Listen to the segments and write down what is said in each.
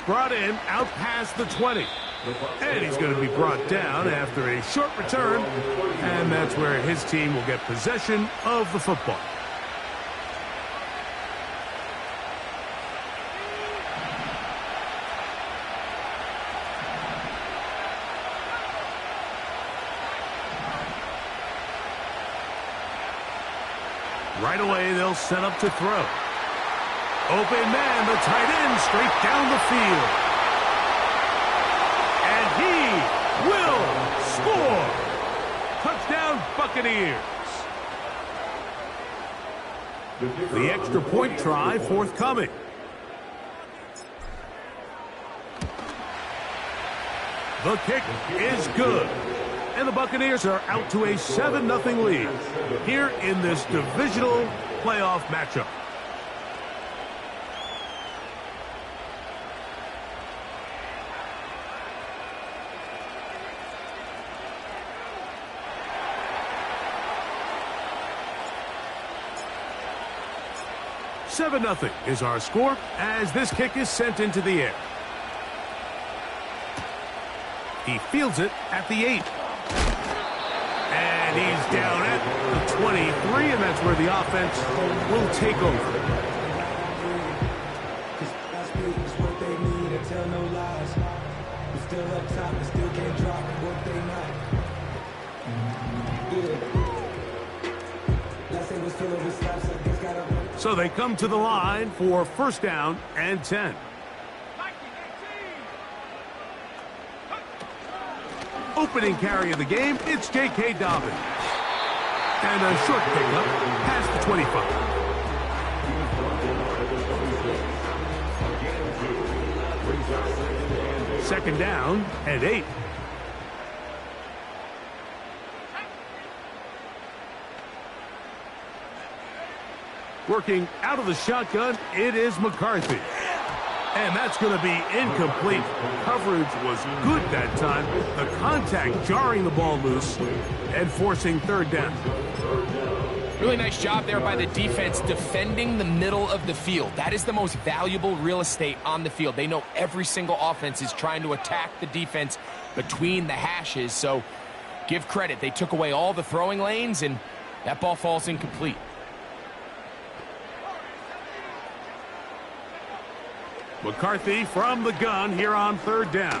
brought in out past the 20. And he's going to be brought down after a short return. And that's where his team will get possession of the football. Right away, they'll set up to throw. Open man, the tight end, straight down the field. And he will score. Touchdown, Buccaneers. The extra point try forthcoming. The kick is good. And the Buccaneers are out to a 7-0 lead here in this divisional playoff matchup. $7-0 is our score as this kick is sent into the air. He fields it at the 8. And he's down at the 23, and that's where the offense will take over. So they come to the line for first down and 10. Opening carry of the game, it's J.K. Dobbins. And a short pickup past the 25. Second down and 8. Working out of the shotgun, it is McCarthy. And that's going to be incomplete. Coverage was good that time. The contact jarring the ball loose and forcing third down. Really nice job there by the defense defending the middle of the field. That is the most valuable real estate on the field. They know every single offense is trying to attack the defense between the hashes. So give credit. They took away all the throwing lanes, and that ball falls incomplete. McCarthy from the gun here on third down.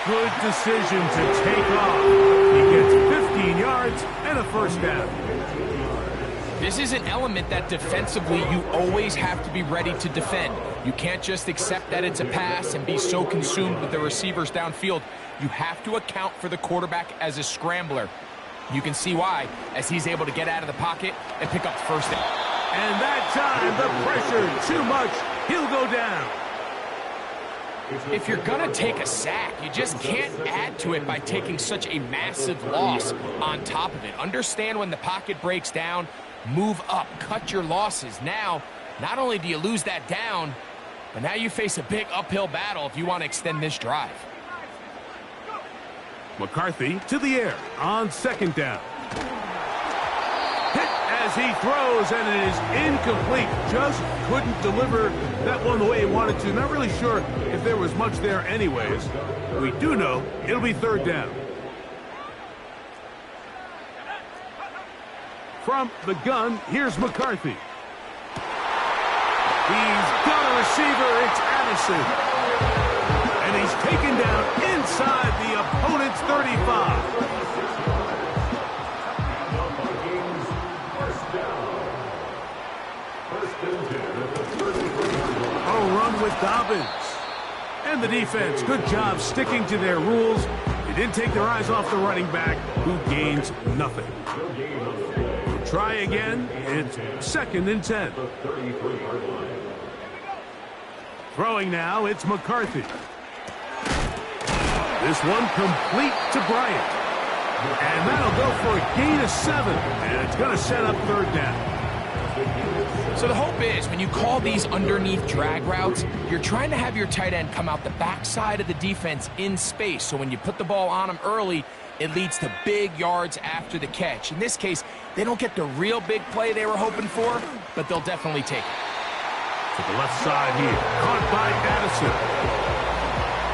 Good decision to take off. He gets 15 yards and a first down. This is an element that defensively you always have to be ready to defend. You can't just accept that it's a pass and be so consumed with the receivers downfield. You have to account for the quarterback as a scrambler. You can see why, as he's able to get out of the pocket and pick up the first down. And that time, the pressure too much. He'll go down. If you're going to take a sack, you just can't add to it by taking such a massive loss on top of it. Understand when the pocket breaks down, move up, cut your losses. Now, not only do you lose that down, but now you face a big uphill battle if you want to extend this drive. McCarthy to the air on second down. Hit as he throws, and it is incomplete. Just couldn't deliver that one the way he wanted to. Not really sure if there was much there anyways. We do know it'll be third down. From the gun, here's McCarthy. He's got a receiver. It's Addison. And he's taken down inside the opponent's 35. A run with Dobbins. And the defense, good job sticking to their rules. They didn't take their eyes off the running back, who gains nothing. Try again. It's second and 10. Throwing now, it's McCarthy. This one complete to Bryant. And that'll go for a gain of 7. And it's going to set up third down. So the hope is when you call these underneath drag routes, you're trying to have your tight end come out the backside of the defense in space. So when you put the ball on him early, it leads to big yards after the catch. In this case, they don't get the real big play they were hoping for, but they'll definitely take it. To the left side here. Caught by Addison.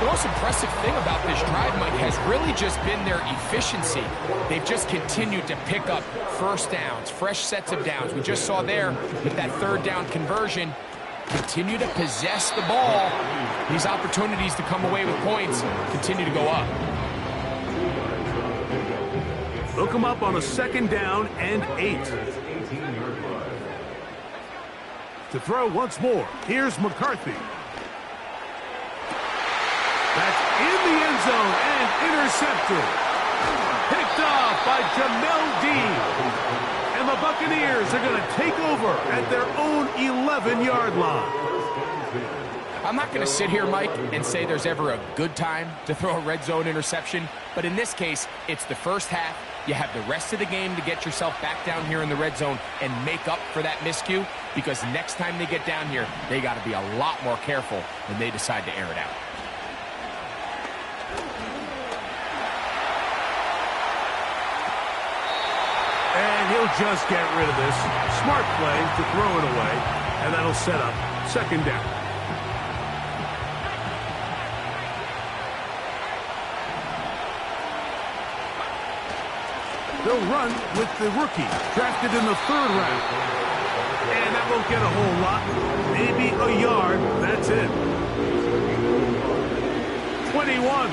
The most impressive thing about this drive, Mike, has really just been their efficiency. They've just continued to pick up first downs, fresh sets of downs. We just saw there with that third down conversion. Continue to possess the ball. These opportunities to come away with points continue to go up. They'll come up on a 2nd down and 8. To throw once more. Here's McCarthy. That's in the end zone and intercepted. Picked off by Jamel Dean. And the Buccaneers are going to take over at their own 11-yard line. I'm not going to sit here, Mike, and say there's ever a good time to throw a red zone interception. But in this case, it's the first half. You have the rest of the game to get yourself back down here in the red zone and make up for that miscue, because next time they get down here, they got to be a lot more careful when they decide to air it out. And he'll just get rid of this. Smart play to throw it away, and that'll set up 2nd down. They'll run with the rookie, drafted in the 3rd round. And that won't get a whole lot. Maybe a yard. That's it. 21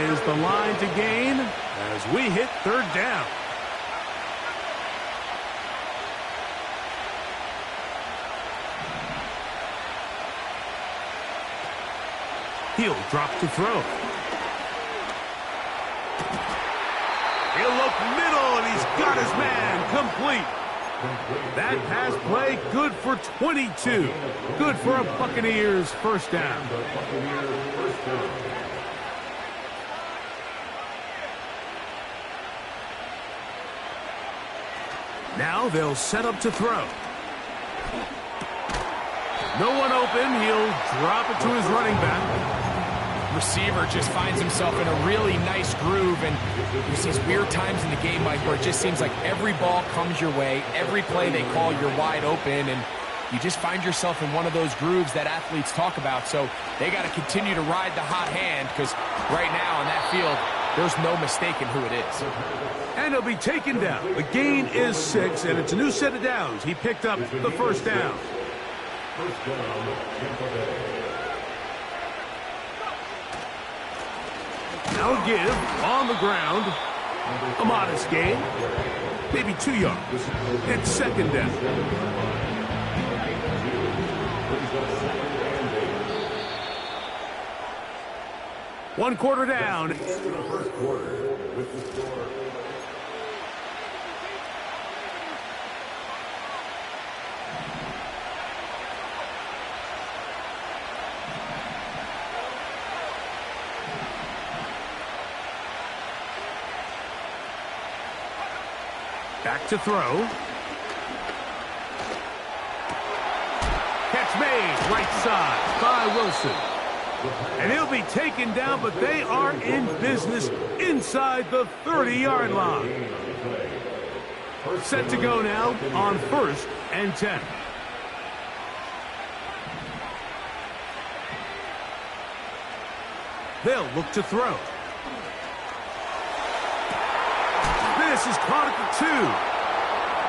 is the line to gain as we hit 3rd down. He'll drop to throw. He'll look middle, and he's got his man complete. That pass play good for 22. Good for a Buccaneers 1st down. Now they'll set up to throw. No one open. He'll drop it to his running back. Receiver just finds himself in a really nice groove, and there's these weird times in the game, Mike, where it just seems like every ball comes your way, every play they call, you're wide open, and you just find yourself in one of those grooves that athletes talk about. So they got to continue to ride the hot hand, because right now on that field, there's no mistaking who it is. And he'll be taken down. The gain is 6, and it's a new set of downs. He picked up the 1st down. Now a give on the ground. A modest gain. Maybe 2 yards. It's 2nd down. One quarter down. Back to throw. Catch made, right side by Wilson. And he'll be taken down, but they are in business inside the 30-yard line. Set to go now on 1st and 10. They'll look to throw. This is caught at the 2.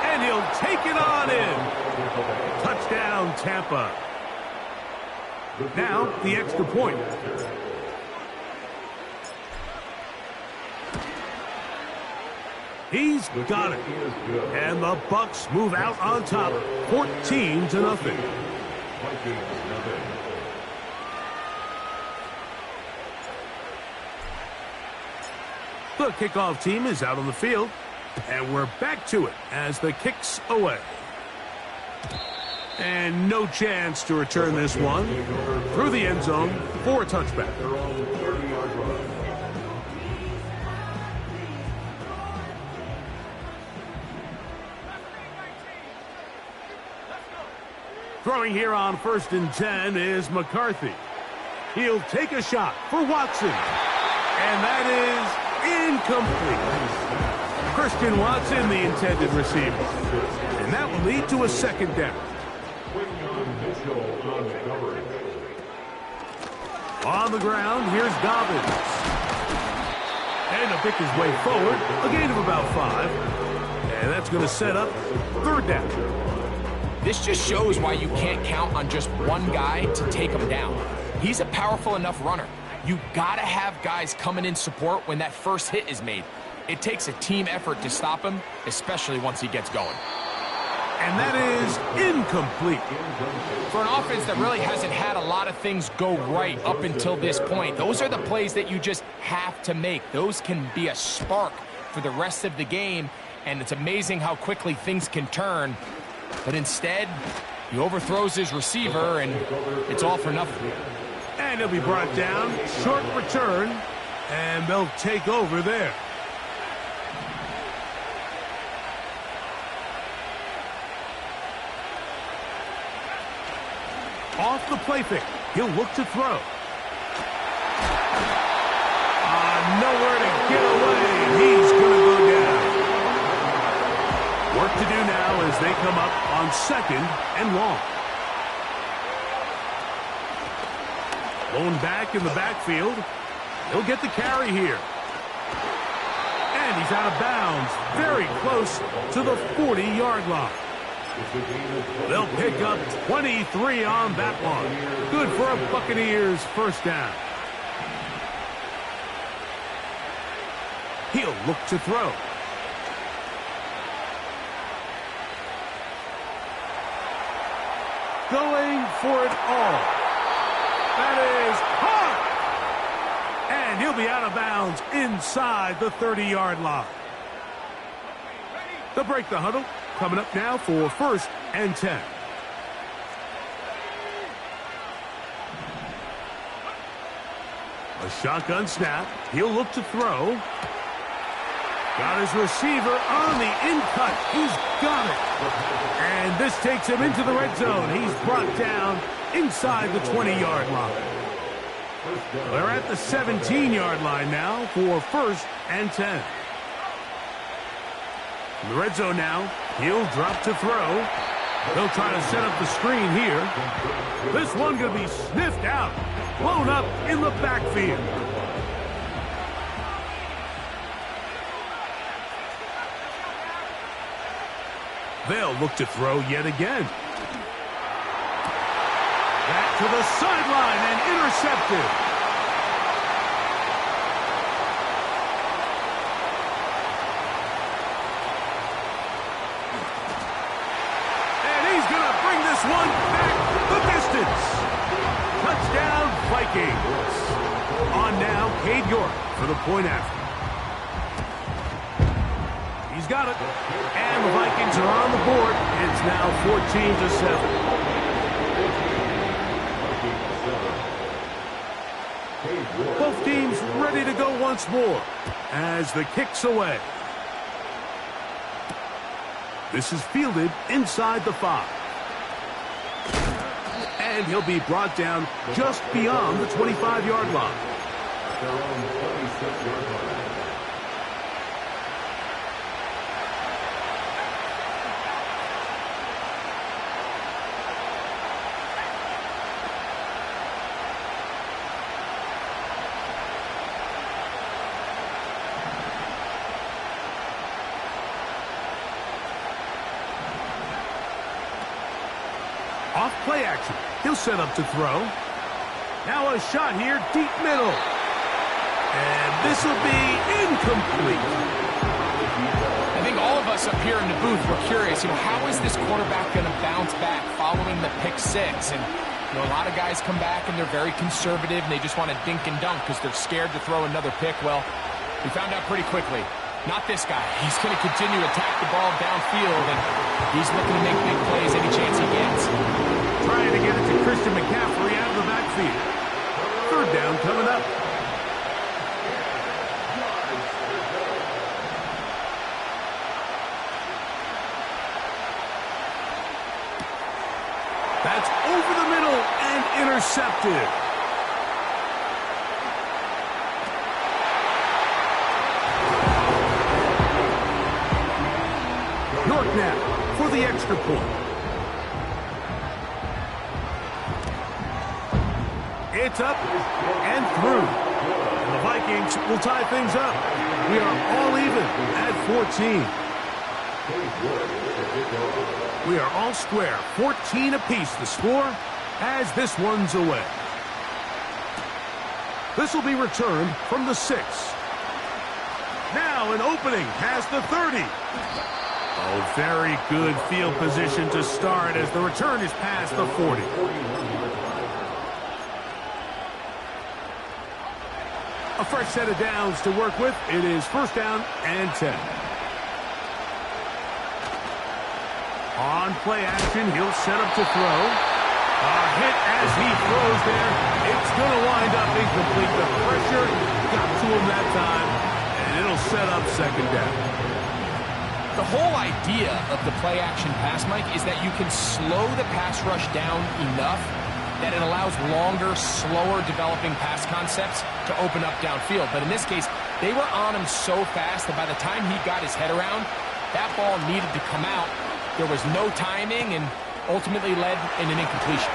And he'll take it on in. Touchdown, Tampa. Now, the extra point. He's got it. And the Bucs move out on top, 14-0. The kickoff team is out on the field, and we're back to it as the kick's away. And no chance to return this one through the end zone for a touchback. Throwing here on 1st and 10 is McCarthy. He'll take a shot for Watson. And that is incomplete. Christian Watson, the intended receiver. And that will lead to a 2nd down. On the ground, here's Dobbins. And he'll pick his way forward, a gain of about 5. And that's going to set up 3rd down. This just shows why you can't count on just one guy to take him down. He's a powerful enough runner. You gotta have guys coming in support when that first hit is made. It takes a team effort to stop him, especially once he gets going. And that is incomplete. For an offense that really hasn't had a lot of things go right up until this point, those are the plays that you just have to make. Those can be a spark for the rest of the game, and it's amazing how quickly things can turn. But instead, he overthrows his receiver, and it's all for nothing. And he'll be brought down, short return, and they'll take over there. Off the play fake, he'll look to throw. Nowhere to get away. He's going to go down. Work to do now as they come up on 2nd and long. Blown back in the backfield. He'll get the carry here. And he's out of bounds, very close to the 40-yard line. They'll pick up 23 on that one. Good for a Buccaneers 1st down. He'll look to throw. Going for it all. That is caught. And he'll be out of bounds inside the 30-yard line. They'll break the huddle. Coming up now for 1st and 10. A shotgun snap. He'll look to throw. Got his receiver on the in-cut. He's got it. And this takes him into the red zone. He's brought down inside the 20-yard line. They're at the 17-yard line now for 1st and 10. In the red zone now, he'll drop to throw. They'll try to set up the screen here. This one going to be sniffed out, blown up in the backfield. They'll look to throw yet again. Back to the sideline and intercepted. This one back the distance. Touchdown, Vikings. On now, Cade York for the point after. He's got it. And the Vikings are on the board. It's now 14-7. Both teams ready to go once more as the kick's away. This is fielded inside the 5. And he'll be brought down just beyond the 25-yard line. Off play action. He'll set up to throw. Now a shot here, deep middle. And this will be incomplete. I think all of us up here in the booth were curious, how is this quarterback going to bounce back following the pick 6? And, a lot of guys come back and they're very conservative and they just want to dink and dunk because they're scared to throw another pick. Well, we found out pretty quickly. Not this guy. He's going to continue to attack the ball downfield, and he's looking to make big plays any chance he gets. Trying to get it to Christian McCaffrey out of the backfield. 3rd down coming up. That's over the middle and intercepted. York now for the extra point. It's up and through. And the Vikings will tie things up. We are all even at 14. We are all square. 14 apiece the score as this one's away. This will be returned from the 6. Now an opening past the 30. Oh, very good field position to start as the return is past the 40. A fresh set of downs to work with. It is first down and 10. On play action, he'll set up to throw. A hit as he throws there. It's going to wind up incomplete. The pressure got to him that time, and it'll set up second down. The whole idea of the play action pass, Mike, is that you can slow the pass rush down enough that it allows longer, slower developing pass concepts to open up downfield. But in this case, they were on him so fast that by the time he got his head around, that ball needed to come out. There was no timing and ultimately led in an incompletion.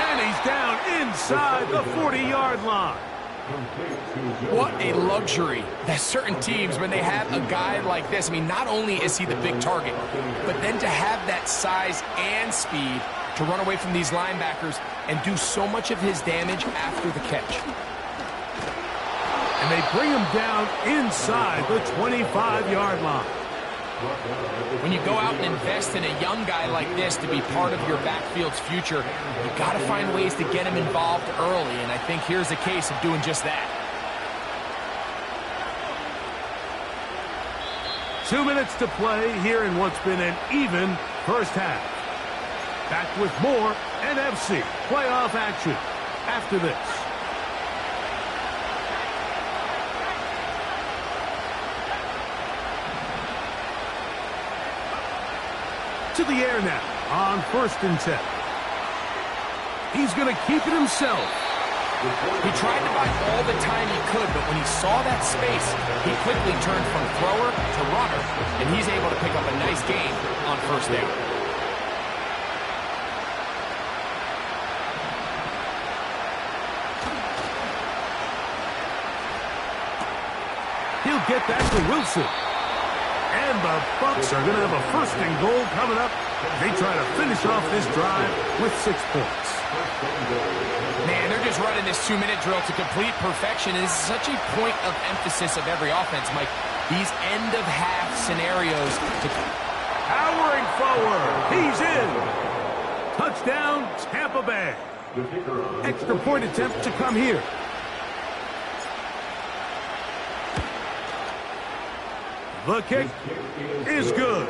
And he's down inside the 40-yard line. What a luxury that certain teams, when they have a guy like this, I mean, not only is he the big target, but then to have that size and speed to run away from these linebackers and do so much of his damage after the catch. And they bring him down inside the 25-yard line. When you go out and invest in a young guy like this to be part of your backfield's future, you got to find ways to get him involved early, and I think here's a case of doing just that. 2 minutes to play here in what's been an even first half. Back with more NFC playoff action after this. To the air now on 1st and 10. He's going to keep it himself. He tried to buy all the time he could, but when he saw that space, he quickly turned from thrower to runner, and he's able to pick up a nice gain on 1st down. He'll get that to Wilson. And the Bucs are going to have a 1st and goal coming up. They try to finish off this drive with 6 points. Man, they're just running this 2-minute drill to complete perfection. It is such a point of emphasis of every offense, Mike. These end-of-half scenarios. Powering forward. He's in. Touchdown, Tampa Bay. Extra point attempt to come here. The kick is good.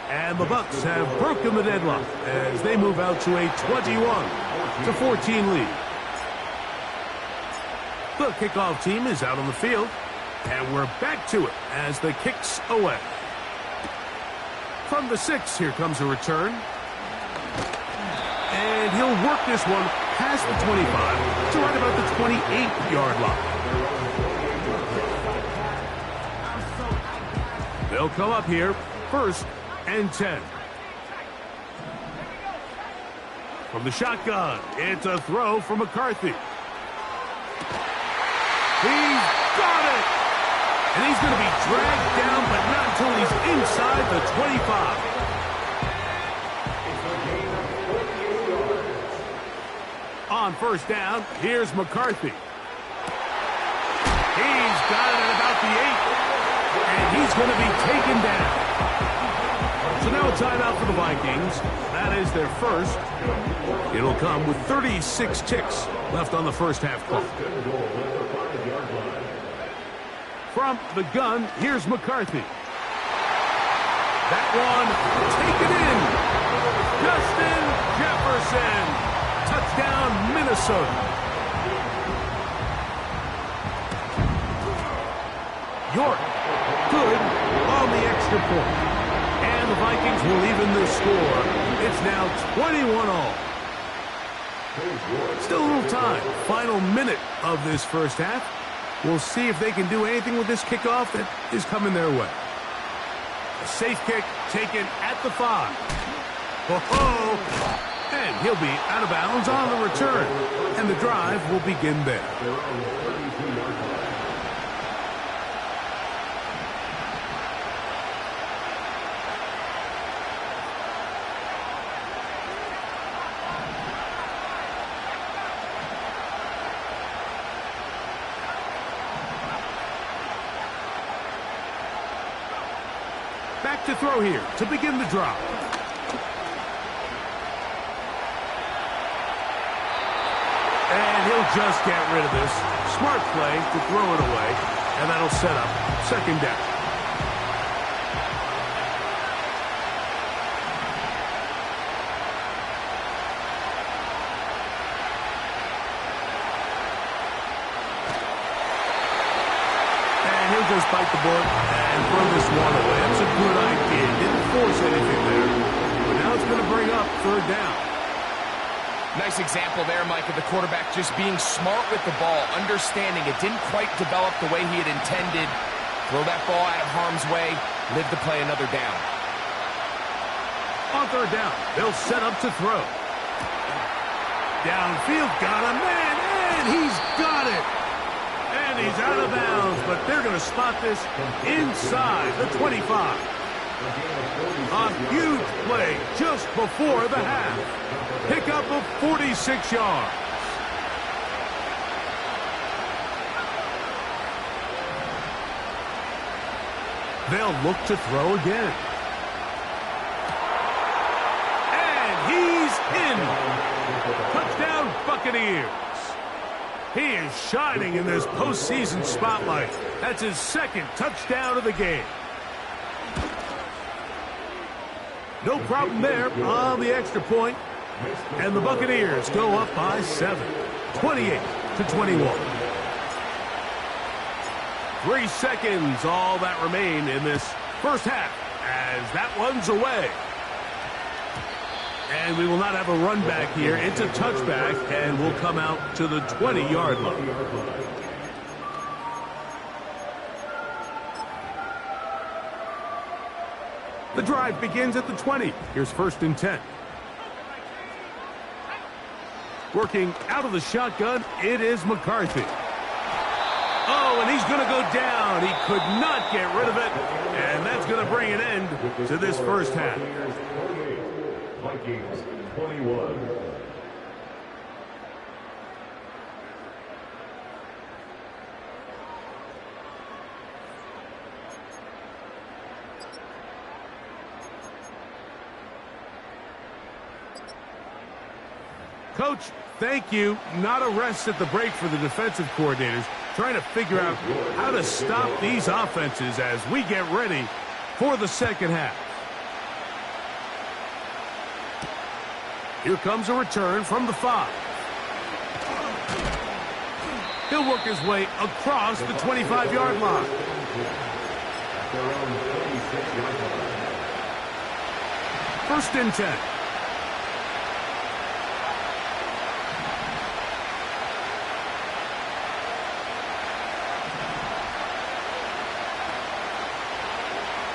And the Bucs have broken the deadlock as they move out to a 21-14 lead. The kickoff team is out on the field, and we're back to it as the kick's away. From the 6, here comes a return. And he'll work this one past the 25 to right about the 28-yard line. They'll come up here, 1st and 10. From the shotgun, it's a throw from McCarthy. He's got it! And he's going to be dragged down, but not until he's inside the 25. On 1st down, here's McCarthy. He's got it at about the 8. And he's going to be taken down. So now a timeout for the Vikings. That is their 1st. It'll come with 36 ticks left on the 1st half clock. From the gun, here's McCarthy. That one taken in. Justin Jefferson. Touchdown, Minnesota. York. Good on the extra point. And the Vikings will even the score. It's now 21-all. Still a little time. Final minute of this 1st half. We'll see if they can do anything with this kickoff that is coming their way. A safe kick taken at the 5. Oh, And he'll be out of bounds on the return. And the drive will begin there. Back to throw here to begin the drive. And he'll just get rid of this. Smart play to throw it away. And that'll set up second down. And he'll just bite the bullet and throw this one away. That's a good idea. Didn't force anything there. But now it's going to bring up third down. Nice example there, Mike, of the quarterback just being smart with the ball, understanding it didn't quite develop the way he had intended. Throw that ball out of harm's way, live to play another down. On third down, they'll set up to throw. Downfield, got a man, and he's got it. And he's out of bounds, but they're going to spot this inside the 25. A huge play just before the half. Pickup of 46 yards. They'll look to throw again. And he's in. Touchdown, Buccaneers. He is shining in this postseason spotlight. That's his second touchdown of the game. No problem there on the extra point. And the Buccaneers go up by 7, 28-21. 3 seconds, all that remain in this first half as that one's away. And we will not have a run back here. It's a touchback, and we'll come out to the 20-yard line. The drive begins at the 20. Here's 1st and 10. Working out of the shotgun, it is McCarthy. Oh, and he's going to go down. He could not get rid of it, and that's going to bring an end to this first half. Vikings 21. Coach, thank you. Not a rest at the break for the defensive coordinators, trying to figure out how to stop these offenses as we get ready for the second half. Here comes a return from the 5. He'll work his way across the 25-yard line. First and 10.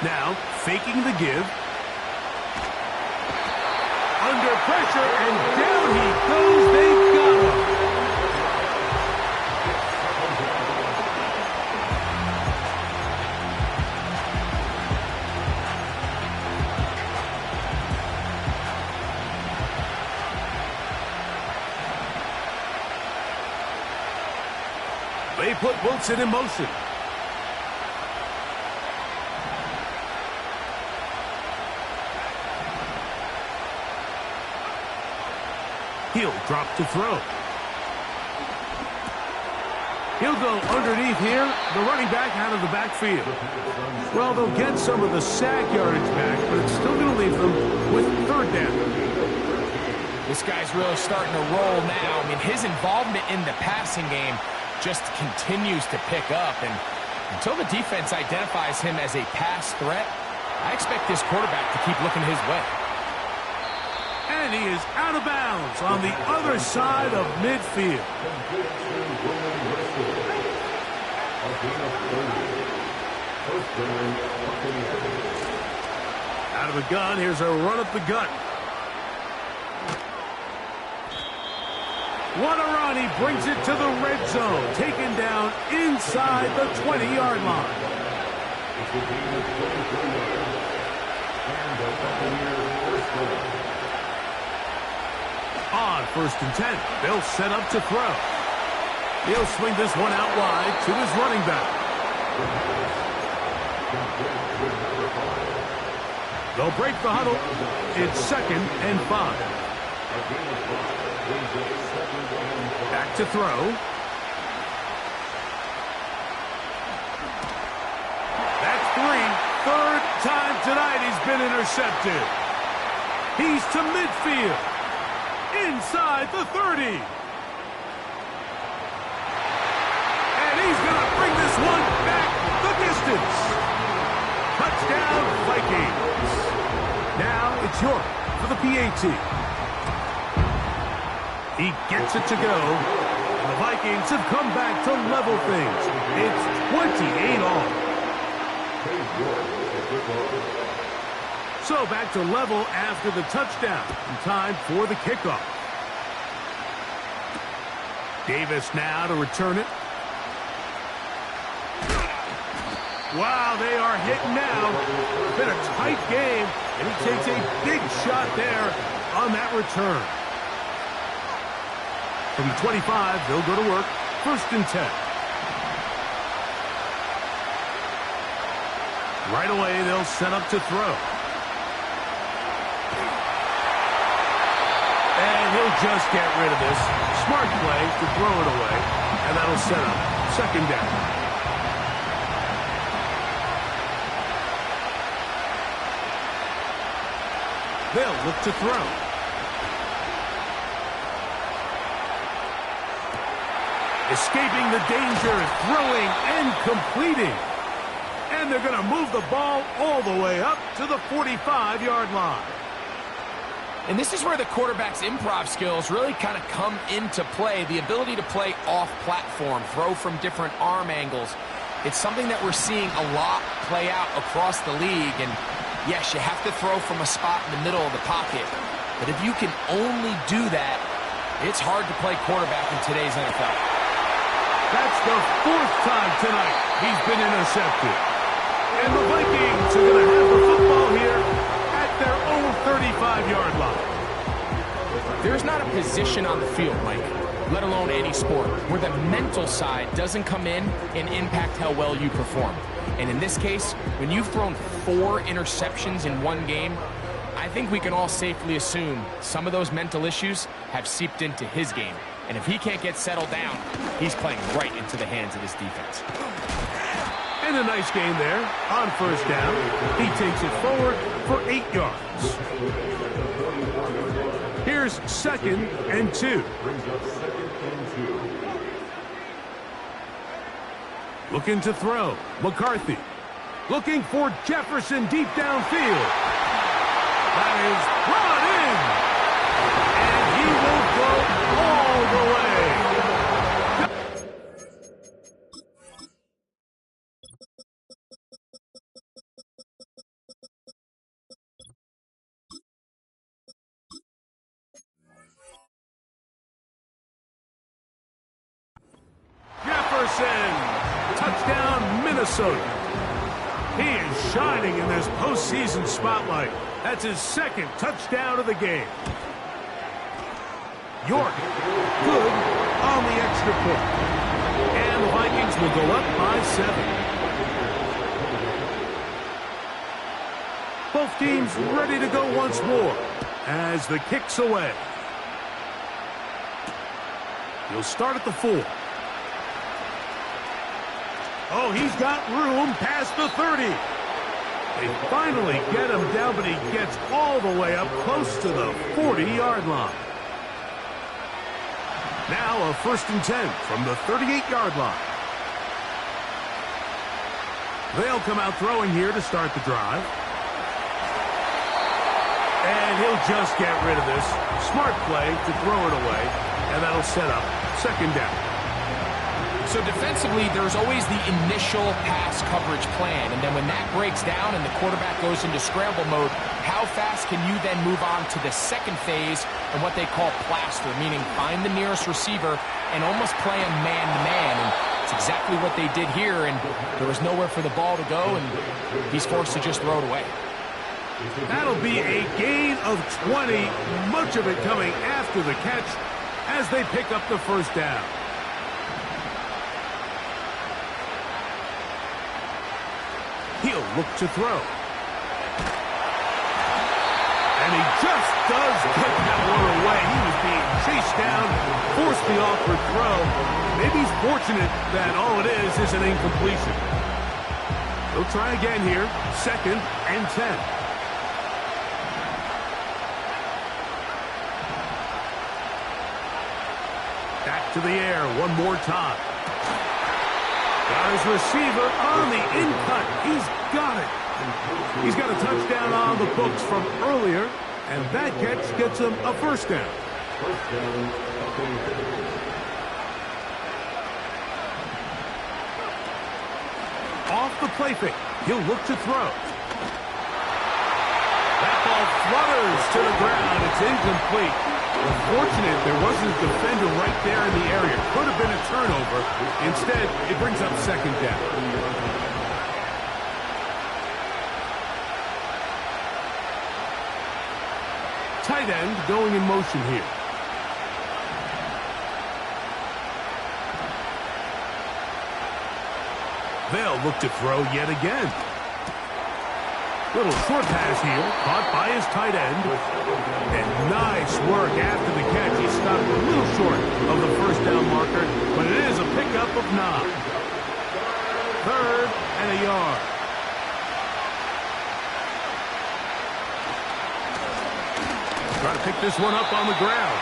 Now, faking the give. Under pressure, and down he goes. They've got him. They put Wilson in motion. He'll drop to throw. He'll go underneath here. The running back out of the backfield. Well, they'll get some of the sack yardage back, but it's still going to leave them with third down. This guy's really starting to roll now. I mean, his involvement in the passing game just continues to pick up. And until the defense identifies him as a pass threat, I expect this quarterback to keep looking his way. And he is out of bounds on the other side of midfield. Out of the gun, here's a run up the gut. What a run. He brings it to the red zone. Taken down inside the 20-yard line. On 1st and 10, they'll set up to throw. He'll swing this one out wide to his running back. They'll break the huddle. It's 2nd and 5. Back to throw. That's 3. 3rd time tonight he's been intercepted. He's to midfield. Inside the 30. And he's going to bring this one back the distance. Touchdown, Vikings. Now it's York for the PAT. He gets it to go. And the Vikings have come back to level things. It's 28 all. So back to level after the touchdown. And time for the kickoff. Davis now to return it. Wow, they are hitting now. It's been a tight game, and he takes a big shot there on that return. From the 25, they'll go to work. 1st and 10. Right away, they'll set up to throw. And he'll just get rid of this. Smart play to throw it away, and that'll set up 2nd down. They'll look to throw. Escaping the danger, throwing and completing. And they're going to move the ball all the way up to the 45-yard line. And this is where the quarterback's improv skills really kind of come into play. The ability to play off-platform, throw from different arm angles. It's something that we're seeing a lot play out across the league. And yes, you have to throw from a spot in the middle of the pocket. But if you can only do that, it's hard to play quarterback in today's NFL. That's the 4th time tonight he's been intercepted. And the Vikings are going to have the football here at their own 35-yard line. There's not a position on the field, Mike, let alone any sport, where the mental side doesn't come in and impact how well you perform. And in this case, when you've thrown 4 interceptions in one game, I think we can all safely assume some of those mental issues have seeped into his game. And if he can't get settled down, he's playing right into the hands of this defense. And a nice game there on 1st down. He takes it forward for 8 yards. Here's 2nd and 2. Looking to throw. McCarthy. Looking for Jefferson deep downfield. That is brought in. And he will go all the way. Jefferson. Touchdown, Minnesota. He is shining in this postseason spotlight. That's his 2nd touchdown of the game. York, good on the extra point. And the Vikings will go up by 7. Both teams ready to go once more as the kick's away. He'll start at the 4. Oh, he's got room past the 30. They finally get him down, but he gets all the way up close to the 40-yard line. Now a 1st and 10 from the 38-yard line. They'll come out throwing here to start the drive. And he'll just get rid of this. Smart play to throw it away, and that'll set up 2nd down. So defensively, there's always the initial pass coverage plan. And then when that breaks down and the quarterback goes into scramble mode, how how fast can you then move on to the second phase and what they call plaster, meaning find the nearest receiver and almost play him man-to-man. And it's exactly what they did here, and there was nowhere for the ball to go, and he's forced to just throw it away. That'll be a gain of 20, much of it coming after the catch as they pick up the first down. He'll look to throw. And he just does get that one away. He was being chased down, forced the awkward throw. Maybe he's fortunate that all it is an incompletion. He'll try again here, 2nd and 10. Back to the air one more time. Got his receiver on the in-cut. He's got it. He's got a touchdown on the books from earlier, and that catch gets him a first down. Off the play fake. He'll look to throw. That ball flutters to the ground. It's incomplete. Unfortunate there wasn't a defender right there in the area. Could have been a turnover. Instead, it brings up 2nd down. Tight end going in motion here. They'll look to throw yet again. Little short pass here, caught by his tight end. And nice work after the catch. He stopped a little short of the first down marker, but it is a pickup of 9. 3rd and a yard. Try to pick this one up on the ground.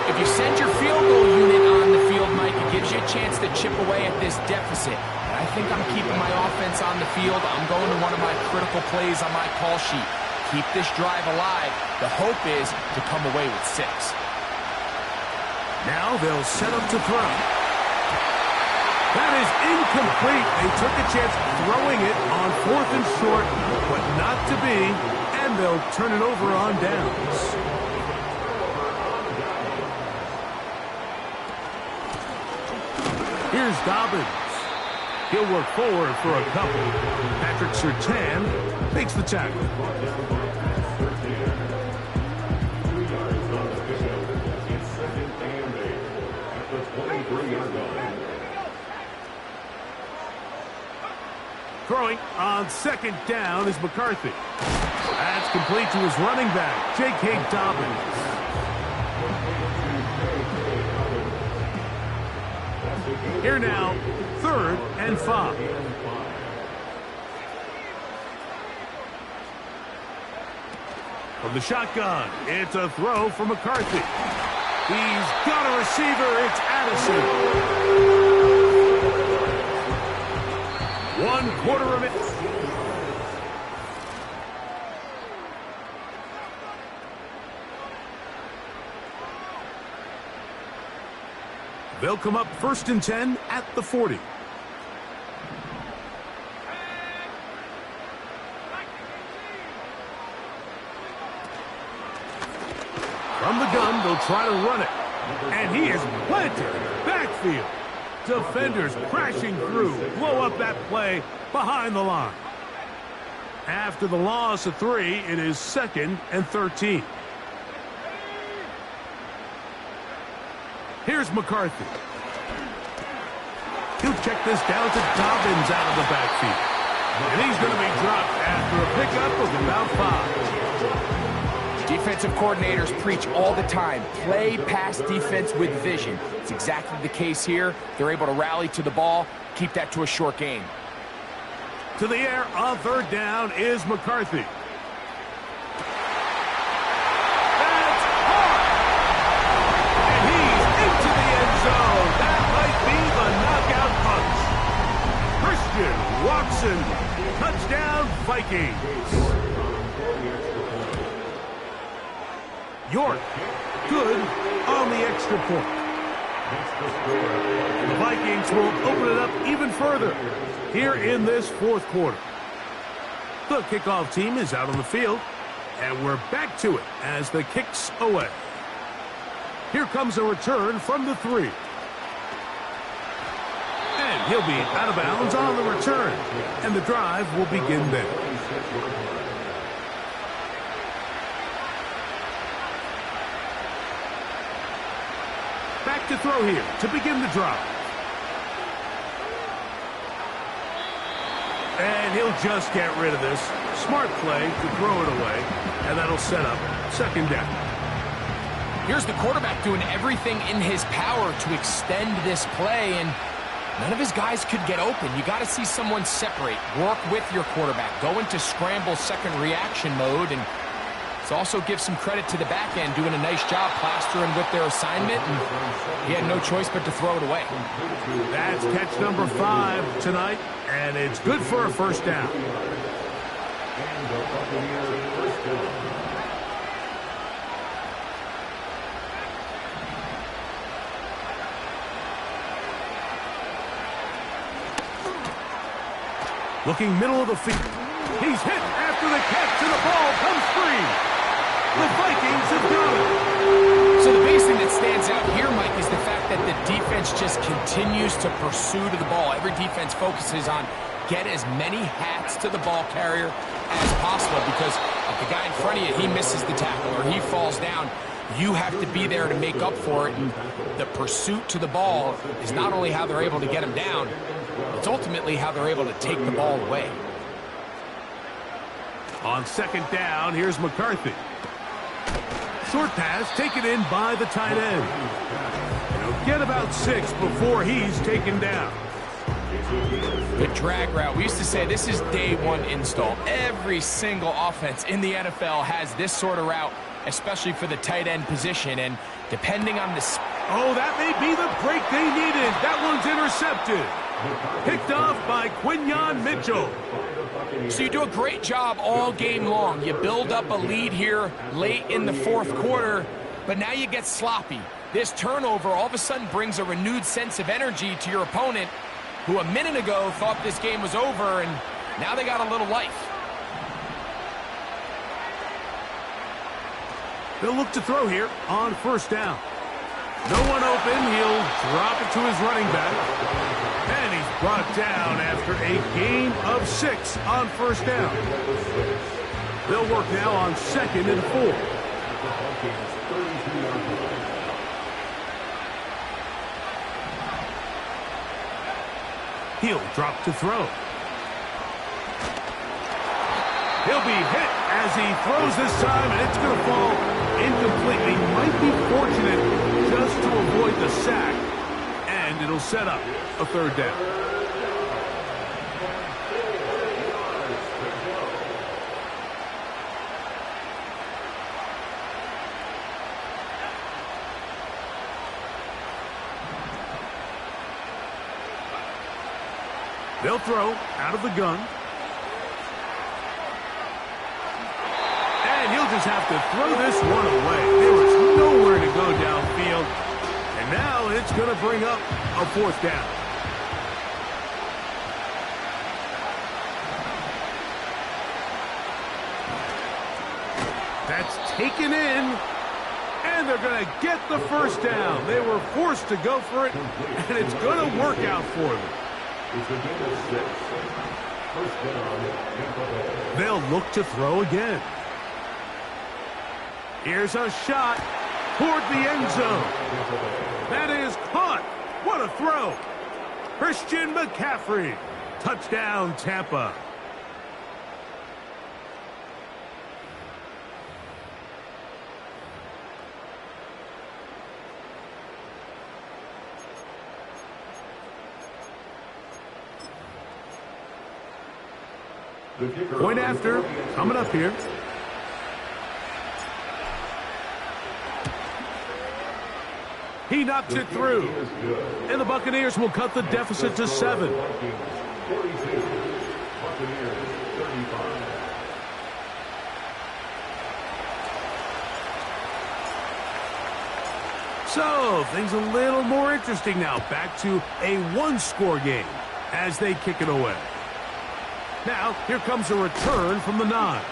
If you send your field goal unit on the field, Mike, it gives you a chance to chip away at this deficit. And I think I'm keeping my offense on the field. I'm going to one of my critical plays on my call sheet. Keep this drive alive. The hope is to come away with 6. Now they'll set up to throw. That is incomplete. They took a chance throwing it on 4th and short, but not to be, and they'll turn it over on downs. Here's Dobbins. He'll work forward for a couple. Patrick Surtain makes the tackle. Throwing on 2nd down is McCarthy. That's complete to his running back, J.K. Dobbins. Here now, 3rd and 5. From the shotgun, it's a throw for McCarthy. He's got a receiver, it's Addison. 1/4 of it. They'll come up 1st and 10 at the 40. From the gun, they'll try to run it. And he is planted backfield. Defenders crashing through, blow up that play behind the line. After the loss of 3, it is 2nd and 13. Here's McCarthy. He'll check this down to Dobbins out of the backfield. And he's going to be dropped after a pickup of about 5. Defensive coordinators preach all the time, play pass defense with vision. It's exactly the case here. They're able to rally to the ball, keep that to a short gain. To the air on 3rd down is McCarthy. That's hard! And he's into the end zone. That might be the knockout punch. Christian Watson, touchdown Vikings. York, good on the extra point. The Vikings will open it up even further here in this 4th quarter. The kickoff team is out on the field. And we're back to it as the kick's away. Here comes a return from the 3. And he'll be out of bounds on the return. And the drive will begin there. Back to throw here to begin the drive. And he'll just get rid of this. Smart play to throw it away. And that'll set up second down. Here's the quarterback doing everything in his power to extend this play, and none of his guys could get open. You got to see someone separate, work with your quarterback, go into scramble second reaction mode, and let's also give some credit to the back end doing a nice job plastering with their assignment, and he had no choice but to throw it away. That's catch number 5 tonight, and it's good for a first down. Looking middle of the field. He's hit after the catch, and the ball comes free. The Vikings have got it. So the biggest thing that stands out here, Mike, is the fact that the defense just continues to pursue to the ball. Every defense focuses on get as many hats to the ball carrier as possible, because if the guy in front of you, he misses the tackle or he falls down, you have to be there to make up for it. And the pursuit to the ball is not only how they're able to get him down, it's ultimately how they're able to take the ball away. On second down, here's McCarthy. Short pass taken in by the tight end. He'll get about 6 before he's taken down. The drag route. We used to say this is day 1 install. Every single offense in the NFL has this sort of route, especially for the tight end position. And depending on the... Oh, that may be the break they needed. That one's intercepted. Picked off by Quinyon Mitchell. So you do a great job all game long. You build up a lead here late in the 4th quarter, but now you get sloppy. This turnover all of a sudden brings a renewed sense of energy to your opponent, who a minute ago thought this game was over, and now they got a little life. They'll look to throw here on first down. No one open. He'll drop it to his running back. And he's brought down after a gain of 6 on first down. They'll work now on 2nd and 4. He'll drop to throw. He'll be hit as he throws this time, and it's going to fall incomplete. He might be fortunate just to avoid the sack, and it'll set up a third down. They'll throw out of the gun. And he'll just have to throw this one away. There was nowhere to go downfield. And now it's going to bring up a 4th down. That's taken in. And they're going to get the first down. They were forced to go for it, and it's going to work out for them. They'll look to throw again. Here's a shot toward the end zone. That is caught. What a throw. Christian McCaffrey. Touchdown, Tampa. Point after, coming up here. He knocks it through. And the Buccaneers will cut the deficit to 7. So, things a little more interesting now. Back to a 1-score game as they kick it away. Now, here comes a return from the 9.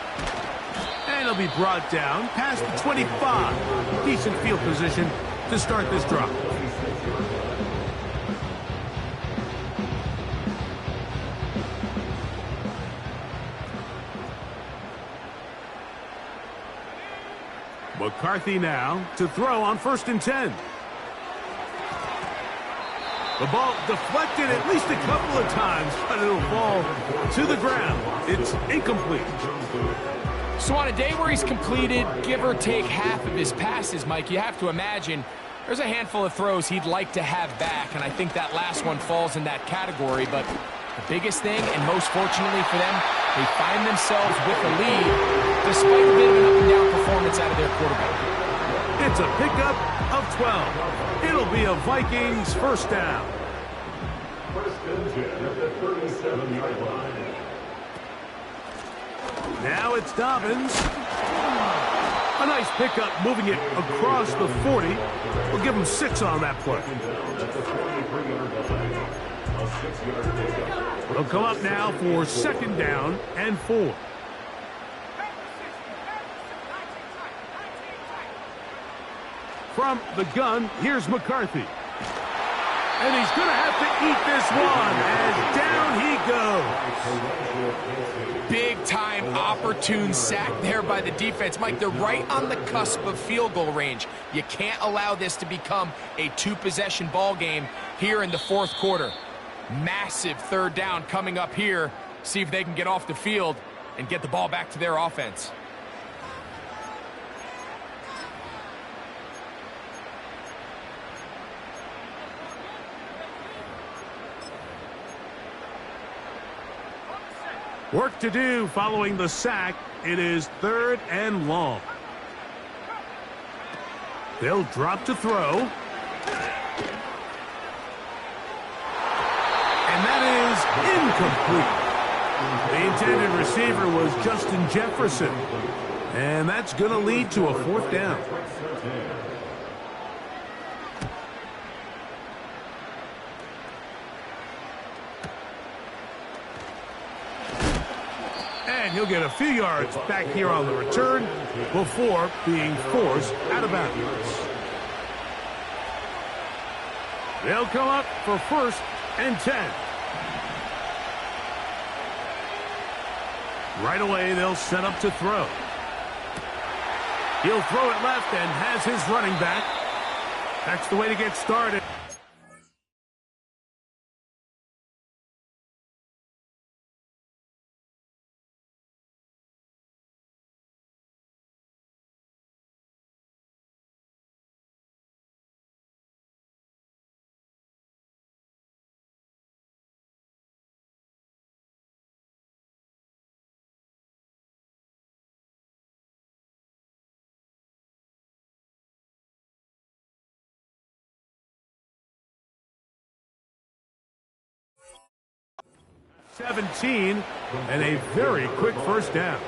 And he'll be brought down past the 25. Decent field position to start this drive. McCarthy now to throw on 1st and 10. The ball deflected at least a couple of times, but it'll fall to the ground. It's incomplete. So on a day where he's completed, give or take half of his passes, Mike, you have to imagine there's a handful of throws he'd like to have back, and I think that last one falls in that category. But the biggest thing, and most fortunately for them, they find themselves with the lead despite a bit of an up-and-down performance out of their quarterback. It's a pickup of 12. It'll be a Vikings 1st down. 1st and 10 at the 37-yard line. Now it's Dobbins. A nice pickup moving it across the 40. We'll give him 6 on that play. They'll come up now for 2nd down and 4. From the gun, here's McCarthy. And he's going to have to eat this one as down he goes. Big-time opportune sack there by the defense. Mike, they're right on the cusp of field goal range. You can't allow this to become a 2-possession ball game here in the 4th quarter. Massive 3rd down coming up here. See if they can get off the field and get the ball back to their offense. Work to do following the sack. It is 3rd and long. They'll drop to throw. And that is incomplete. The intended receiver was Justin Jefferson. And that's going to lead to a 4th down. And he'll get a few yards back here on the return before being forced out of bounds. They'll come up for 1st and 10. Right away, they'll set up to throw. He'll throw it left and has his running back. That's the way to get started. .17 and a very quick 1st down.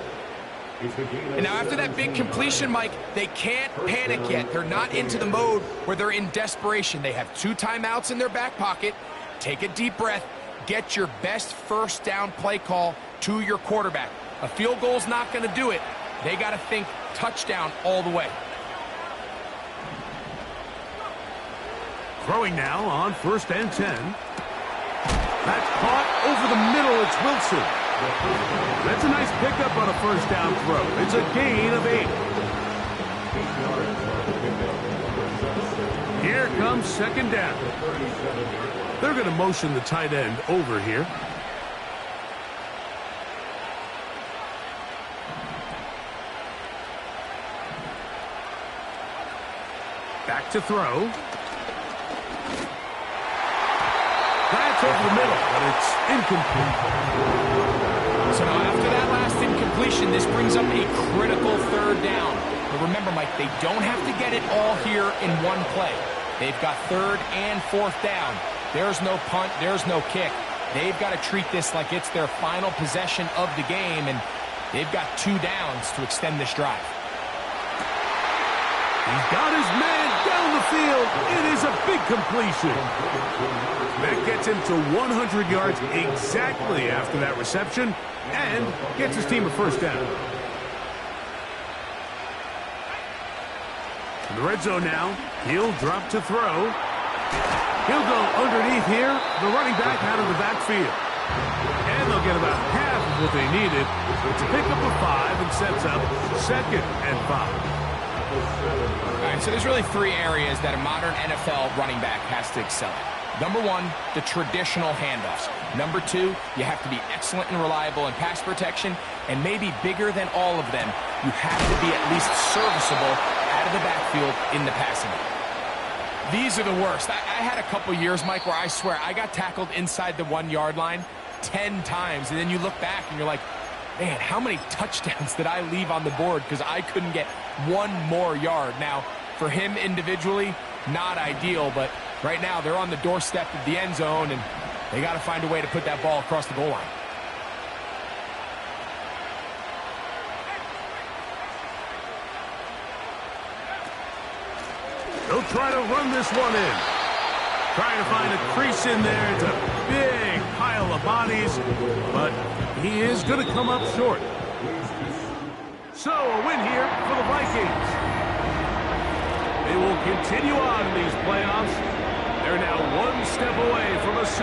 And now after that big completion, Mike, they can't panic yet. They're not into the mode where they're in desperation. They have 2 timeouts in their back pocket. Take a deep breath. Get your best 1st down play call to your quarterback. A field goal's not going to do it. They got to think touchdown all the way. Throwing now on 1st and 10. That's caught over the middle. It's Wilson. That's a nice pickup on a 1st down throw. It's a gain of 8. Here comes 2nd down. They're going to motion the tight end over here. Back to throw. That's over the middle, but it's incomplete. So now after that last incompletion, this brings up a critical 3rd down. But remember, Mike, they don't have to get it all here in one play. They've got 3rd and 4th down. There's no punt, there's no kick. They've got to treat this like it's their final possession of the game, and they've got 2 downs to extend this drive. He's got his man down the field. It is a big completion. That gets him to 100 yards exactly after that reception and gets his team a 1st down. In the red zone now, he'll drop to throw. He'll go underneath here, the running back out of the backfield. And they'll get about half of what they needed to pick up a 5 and sets up 2nd and 5. All right, so there's really 3 areas that a modern NFL running back has to excel at. Number 1, the traditional handoffs. Number 2, you have to be excellent and reliable in pass protection. And maybe bigger than all of them, you have to be at least serviceable out of the backfield in the passing game. These are the worst. I had a couple years, Mike, where I swear I got tackled inside the 1-yard line 10 times. And then you look back and you're like, man, how many touchdowns did I leave on the board because I couldn't get 1 more yard? Now, for him individually, not ideal, but right now they're on the doorstep of the end zone, and they got to find a way to put that ball across the goal line. They'll try to run this one in. Trying to find a crease in there. It's a big pile of bodies, but he is going to come up short. So a win here for the Vikings. They will continue on in these playoffs. They're now 1 step away from a Super Bowl.